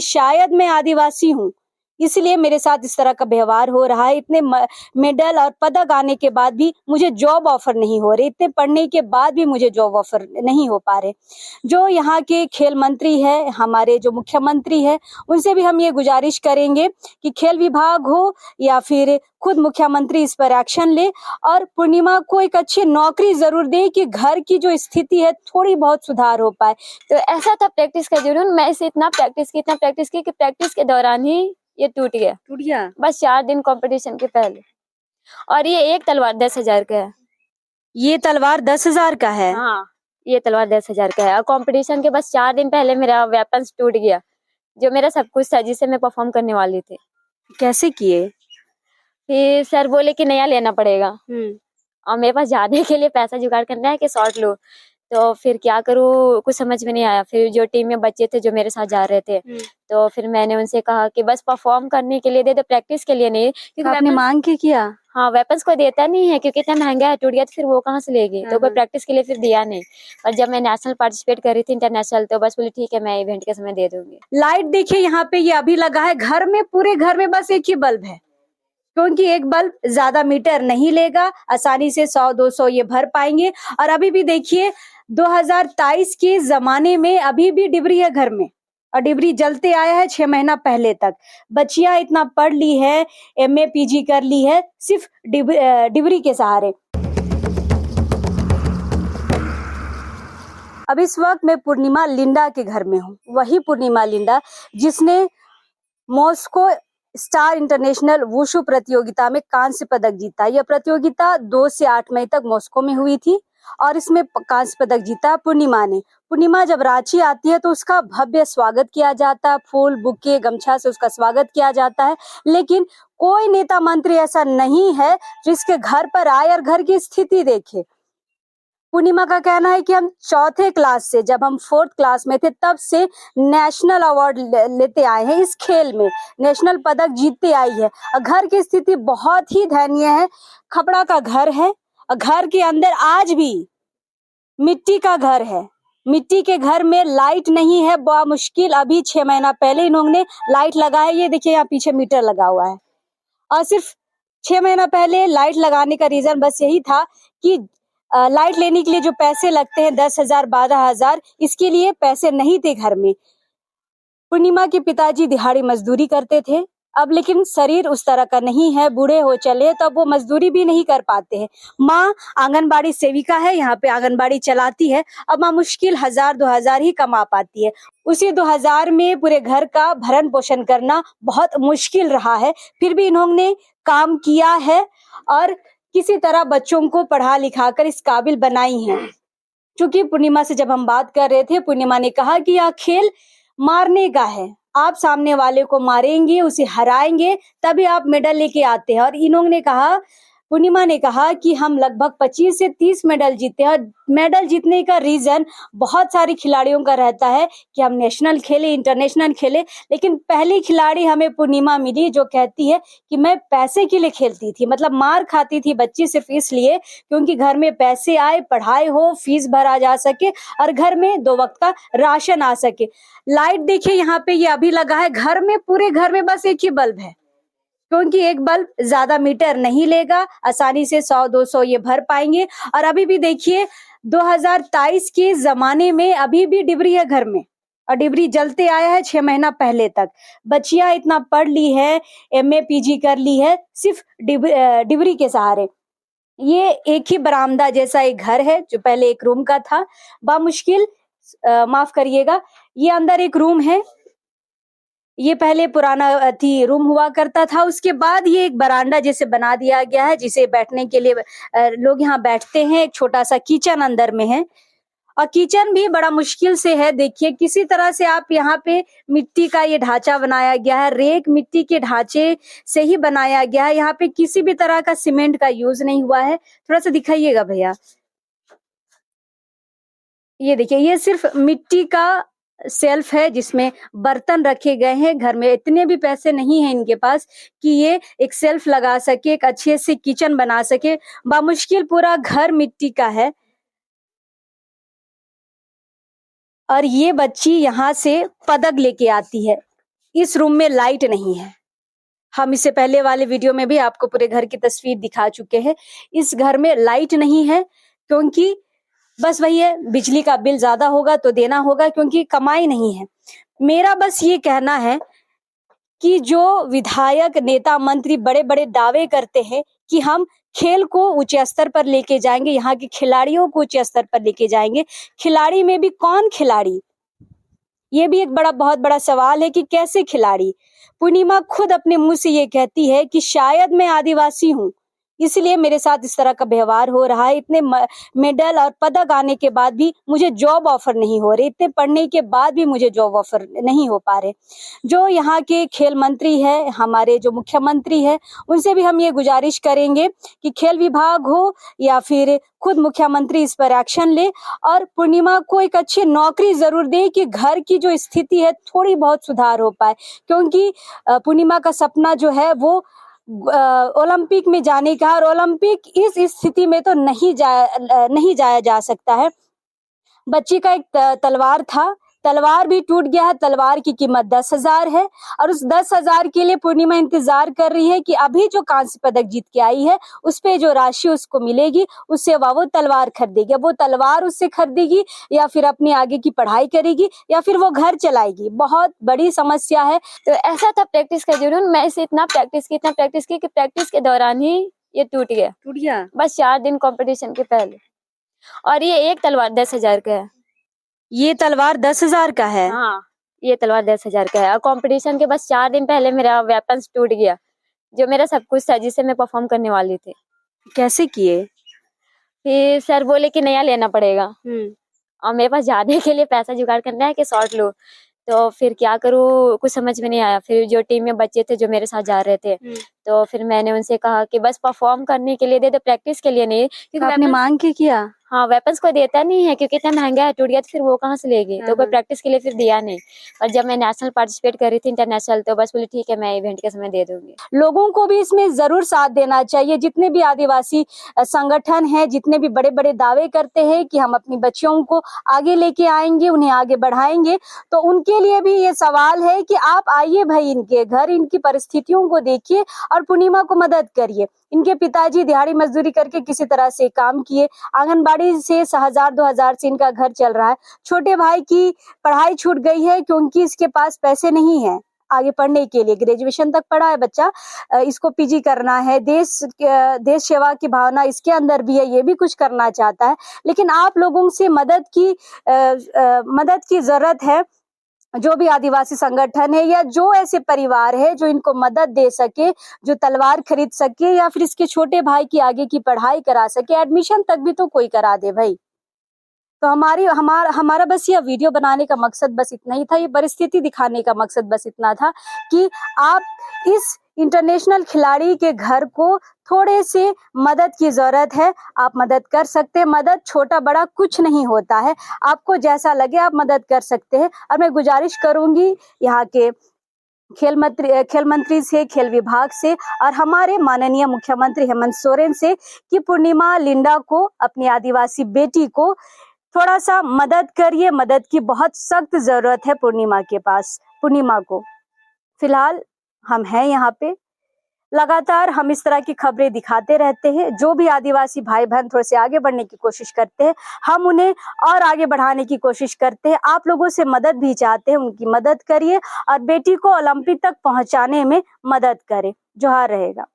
शायद मैं आदिवासी हूँ, इसलिए मेरे साथ इस तरह का व्यवहार हो रहा है। इतने मेडल और पदक आने के बाद भी मुझे जॉब ऑफर नहीं हो रहे, इतने पढ़ने के बाद भी मुझे जॉब ऑफर नहीं हो पा रहे। जो यहाँ के खेल मंत्री है, हमारे जो मुख्यमंत्री है, उनसे भी हम ये गुजारिश करेंगे कि खेल विभाग हो या फिर खुद मुख्यमंत्री इस पर एक्शन ले और पूर्णिमा को एक अच्छी नौकरी जरूर दे कि घर की जो स्थिति है थोड़ी बहुत सुधार हो पाए। तो ऐसा था प्रैक्टिस का जुनून, मैं इसे इतना प्रैक्टिस की कि प्रैक्टिस के दौरान ही ये टूट गया बस 4 दिन कंपटीशन के पहले। और ये एक तलवार 10,000 का है। ये तलवार 10,000 का है? हाँ, ये तलवार 10,000 का है। और कंपटीशन के बस 4 दिन पहले मेरा वेपन्स टूट गया, जो मेरा सब कुछ था जिसे मैं परफॉर्म करने वाली थी। कैसे किए? फिर सर बोले कि नया लेना पड़ेगा और मेरे पास जाने के लिए पैसा जुगाड़ करना है कि शॉर्ट लो। तो फिर क्या करूँ, कुछ समझ में नहीं आया। फिर जो टीम में बच्चे थे जो मेरे साथ जा रहे थे, तो फिर मैंने उनसे कहा कि बस परफॉर्म करने के लिए दे दो, प्रैक्टिस के लिए नहीं। क्योंकि आपने मांग के किया? हाँ, वेपन्स कोई देता नहीं है क्योंकि इतना महंगा है, टूट गया तो फिर वो कहाँ से लेगी। तो कोई प्रैक्टिस के लिए फिर दिया नहीं। और जब मैं नेशनल पार्टिसिपेट कर रही थी, इंटरनेशनल, तो बस बोली ठीक है मैं इवेंट के समय दे दूंगी। लाइट देखिए यहाँ पे ये अभी लगा है, घर में पूरे घर में बस एक ही बल्ब है, क्योंकि एक बल्ब ज्यादा मीटर नहीं लेगा, आसानी से 100-200 ये भर पाएंगे। और अभी भी देखिए 2023 के जमाने में अभी भी डिबरी है घर में और डिबरी जलते आया है 6 महीना पहले तक। बच्चियां इतना पढ़ ली है, एमए पीजी कर ली है सिर्फ डिबरी के सहारे। अब इस वक्त मैं पूर्णिमा लिंडा के घर में हूँ, वही पूर्णिमा लिंडा जिसने मॉस्को स्टार इंटरनेशनल वुशु प्रतियोगिता में कांस्य पदक जीता। यह प्रतियोगिता 2 से 8 मई तक मॉस्को में हुई थी और इसमें कांस्य पदक जीता पूर्णिमा ने। पूर्णिमा जब रांची आती है तो उसका भव्य स्वागत किया जाता है, फूल, बुके, गमछा से उसका स्वागत किया जाता है। लेकिन कोई नेता मंत्री ऐसा नहीं है जिसके घर पर आए और घर की स्थिति देखे। पूर्णिमा का कहना है कि हम 4थे क्लास से, जब हम 4th क्लास में थे तब से नेशनल अवार्ड लेते आए हैं, इस खेल में नेशनल पदक जीतते आई है। घर की स्थिति बहुत ही दयनीय है, खपड़ा का घर है और घर के अंदर आज भी मिट्टी का घर है। मिट्टी के घर में लाइट नहीं है, बड़ा मुश्किल। अभी 6 महीना पहले इन्होंने लाइट लगाया, ये देखिए यहाँ पीछे मीटर लगा हुआ है। और सिर्फ 6 महीना पहले लाइट लगाने का रीजन बस यही था कि लाइट लेने के लिए जो पैसे लगते हैं 10,000 12,000, इसके लिए पैसे नहीं थे घर में। पूर्णिमा के पिताजी दिहाड़ी मजदूरी करते थे, अब लेकिन शरीर उस तरह का नहीं है, बूढ़े हो चले तो अब वो मजदूरी भी नहीं कर पाते हैं। माँ आंगनबाड़ी सेविका है, यहाँ पे आंगनबाड़ी चलाती है। अब माँ मुश्किल 1,000-2,000 ही कमा पाती है। उसी 2,000 में पूरे घर का भरण पोषण करना बहुत मुश्किल रहा है। फिर भी इन्होंने काम किया है और किसी तरह बच्चों को पढ़ा लिखा कर इस काबिल बनाई है। क्योंकि पूर्णिमा से जब हम बात कर रहे थे, पूर्णिमा ने कहा कि यह खेल मारने का है, आप सामने वाले को मारेंगे, उसे हराएंगे, तभी आप मेडल लेके आते हैं। और इन्होंने कहा, पूर्णिमा ने कहा कि हम लगभग 25 से 30 मेडल जीते हैं। और मेडल जीतने का रीजन बहुत सारे खिलाड़ियों का रहता है कि हम नेशनल खेले, इंटरनेशनल खेले, लेकिन पहली खिलाड़ी हमें पूर्णिमा मिली जो कहती है कि मैं पैसे के लिए खेलती थी। मतलब मार खाती थी बच्ची सिर्फ इसलिए क्योंकि घर में पैसे आए, पढ़ाई हो, फीस भरा जा सके और घर में 2 वक्त का राशन आ सके। लाइट देखिए यहाँ पे ये अभी लगा है, घर में पूरे घर में बस एक ही बल्ब है, क्योंकि एक बल्ब ज्यादा मीटर नहीं लेगा, आसानी से 100-200 ये भर पाएंगे। और अभी भी देखिए 2023 के जमाने में अभी भी डिबरी है घर में और डिबरी जलते आया है 6 महीना पहले तक। बच्चियां इतना पढ़ ली है, एमए पीजी कर ली है सिर्फ डिबरी के सहारे। ये एक ही बरामदा जैसा एक घर है जो पहले एक रूम का था, बामुश्किल माफ करिएगा, ये अंदर एक रूम है, ये पहले पुराना रूम हुआ करता था। उसके बाद ये एक बरांडा जैसे बना दिया गया है जिसे बैठने के लिए लोग यहाँ बैठते हैं। एक छोटा सा किचन अंदर में है और किचन भी बड़ा मुश्किल से है। देखिए किसी तरह से आप यहाँ पे मिट्टी का ये ढांचा बनाया गया है, रेक मिट्टी के ढांचे से ही बनाया गया है। यहाँ पे किसी भी तरह का सीमेंट का यूज नहीं हुआ है। थोड़ा सा दिखाइएगा भैया, ये देखिए ये सिर्फ मिट्टी का सेल्फ है जिसमें बर्तन रखे गए हैं। घर में इतने भी पैसे नहीं हैं इनके पास कि ये एक सेल्फ लगा सके, एक अच्छे से किचन बना सके। बामुश्किल पूरा घर मिट्टी का है। और ये बच्ची यहाँ से पदक लेके आती है। इस रूम में लाइट नहीं है। हम इससे पहले वाले वीडियो में भी आपको पूरे घर की तस्वीर दिखा चुके हैं। इस घर में लाइट नहीं है क्योंकि बस वही है, बिजली का बिल ज्यादा होगा तो देना होगा क्योंकि कमाई नहीं है। मेरा बस ये कहना है कि जो विधायक, नेता, मंत्री बड़े बड़े दावे करते हैं कि हम खेल को ऊंचे स्तर पर लेके जाएंगे, यहाँ के खिलाड़ियों को ऊंचे स्तर पर लेके जाएंगे, खिलाड़ी में भी कौन खिलाड़ी, ये भी एक बहुत बड़ा सवाल है कि कैसे खिलाड़ी। पूर्णिमा खुद अपने मुंह से ये कहती है कि शायद मैं आदिवासी हूँ, इसलिए मेरे साथ इस तरह का व्यवहार हो रहा है। इतने मेडल और पदक आने के बाद भी मुझे जॉब ऑफर नहीं हो रहे, इतने पढ़ने के बाद भी मुझे जॉब ऑफर नहीं हो पा रहे। जो यहाँ के खेल मंत्री है, हमारे जो मुख्यमंत्री है, उनसे भी हम ये गुजारिश करेंगे कि खेल विभाग हो या फिर खुद मुख्यमंत्री इस पर एक्शन ले और पूर्णिमा को एक अच्छी नौकरी जरूर दे कि घर की जो स्थिति है थोड़ी बहुत सुधार हो पाए, क्योंकि पूर्णिमा का सपना जो है वो ओलंपिक में जाने का, और ओलंपिक इस स्थिति में तो नहीं जाया जा सकता है। बच्ची का एक तलवार था, तलवार भी टूट गया है। तलवार की कीमत 10,000 है और उस 10,000 के लिए पूर्णिमा इंतजार कर रही है कि अभी जो कांस्य पदक जीत के आई है उस पे जो राशि उसको मिलेगी उससे वो तलवार खरीदेगी। वो तलवार उससे खरीदेगी या फिर अपनी आगे की पढ़ाई करेगी या फिर वो घर चलाएगी, बहुत बड़ी समस्या है। तो ऐसा था प्रैक्टिस का जुनून, मैं इसे इतना प्रैक्टिस की कि प्रैक्टिस के दौरान ही ये टूट गया बस 4 दिन कंपटीशन के पहले। और ये एक तलवार 10,000 का है। ये तलवार 10,000 का है? हाँ, ये तलवार 10,000 का है। और कंपटीशन के बस 4 दिन पहले मेरा वेपन्स टूट गया, जो मेरा सब कुछ था जिससे मैं परफॉर्म करने वाली थी। कैसे किए? फिर सर बोले कि नया लेना पड़ेगा और मेरे पास जाने के लिए पैसा जुगाड़ करना है कि शॉर्ट लो। तो फिर क्या करूँ, कुछ समझ में नहीं आया। फिर जो टीम में बच्चे थे जो मेरे साथ जा रहे थे, तो फिर मैंने उनसे कहा कि बस परफॉर्म करने के लिए दे दो, प्रैक्टिस के लिए नहीं। क्योंकि आपने मांग के किया? हाँ, वेपन्स कोई देता नहीं है क्योंकि इतना महंगा है, टूट गया तो फिर वो कहाँ से लेगी। तो कोई प्रैक्टिस के लिए फिर दिया नहीं। और जब मैं नेशनल पार्टिसिपेट कर रही थी, इंटरनेशनल, तो बस बोली ठीक है मैं इवेंट के समय दे दूंगी। लोगों को भी इसमें जरूर साथ देना चाहिए। जितने भी आदिवासी संगठन हैं, जितने भी बड़े बड़े दावे करते हैं कि हम अपनी बच्चियों को आगे लेके आएंगे, उन्हें आगे बढ़ाएंगे, तो उनके लिए भी ये सवाल है कि आप आइए भाई इनके घर, इनकी परिस्थितियों को देखिए और पूर्णिमा को मदद करिए। इनके पिताजी दिहाड़ी मजदूरी करके किसी तरह से काम किए, आंगनबाड़ी से 1000-2000 से इनका घर चल रहा है। छोटे भाई की पढ़ाई छूट गई है क्योंकि इसके पास पैसे नहीं है आगे पढ़ने के लिए। ग्रेजुएशन तक पढ़ा है बच्चा, इसको पीजी करना है। देश सेवा की भावना इसके अंदर भी है, ये भी कुछ करना चाहता है, लेकिन आप लोगों से मदद की जरूरत है। जो भी आदिवासी संगठन है या जो ऐसे परिवार है जो इनको मदद दे सके, जो तलवार खरीद सके या फिर इसके छोटे भाई की आगे की पढ़ाई करा सके, एडमिशन तक भी तो कोई करा दे भाई। तो हमारा बस ये वीडियो बनाने का मकसद बस इतना ही था, ये परिस्थिति दिखाने का मकसद बस इतना था कि आप इस इंटरनेशनल खिलाड़ी के घर को थोड़े से मदद की जरूरत है। आप मदद कर सकते हैं, मदद छोटा बड़ा कुछ नहीं होता है, आपको जैसा लगे आप मदद कर सकते हैं। और मैं गुजारिश करूंगी यहाँ के खेल मंत्री से, खेल विभाग से और हमारे माननीय मुख्यमंत्री हेमंत सोरेन से कि पूर्णिमा लिंडा को, अपनी आदिवासी बेटी को थोड़ा सा मदद करिए। मदद की बहुत सख्त जरूरत है पूर्णिमा के पास। पूर्णिमा को फिलहाल हम हैं यहाँ पे, लगातार हम इस तरह की खबरें दिखाते रहते हैं। जो भी आदिवासी भाई बहन थोड़े से आगे बढ़ने की कोशिश करते हैं, हम उन्हें और आगे बढ़ाने की कोशिश करते हैं। आप लोगों से मदद भी चाहते हैं, उनकी मदद करिए और बेटी को ओलंपिक तक पहुंचाने में मदद करें। जोहार रहेगा।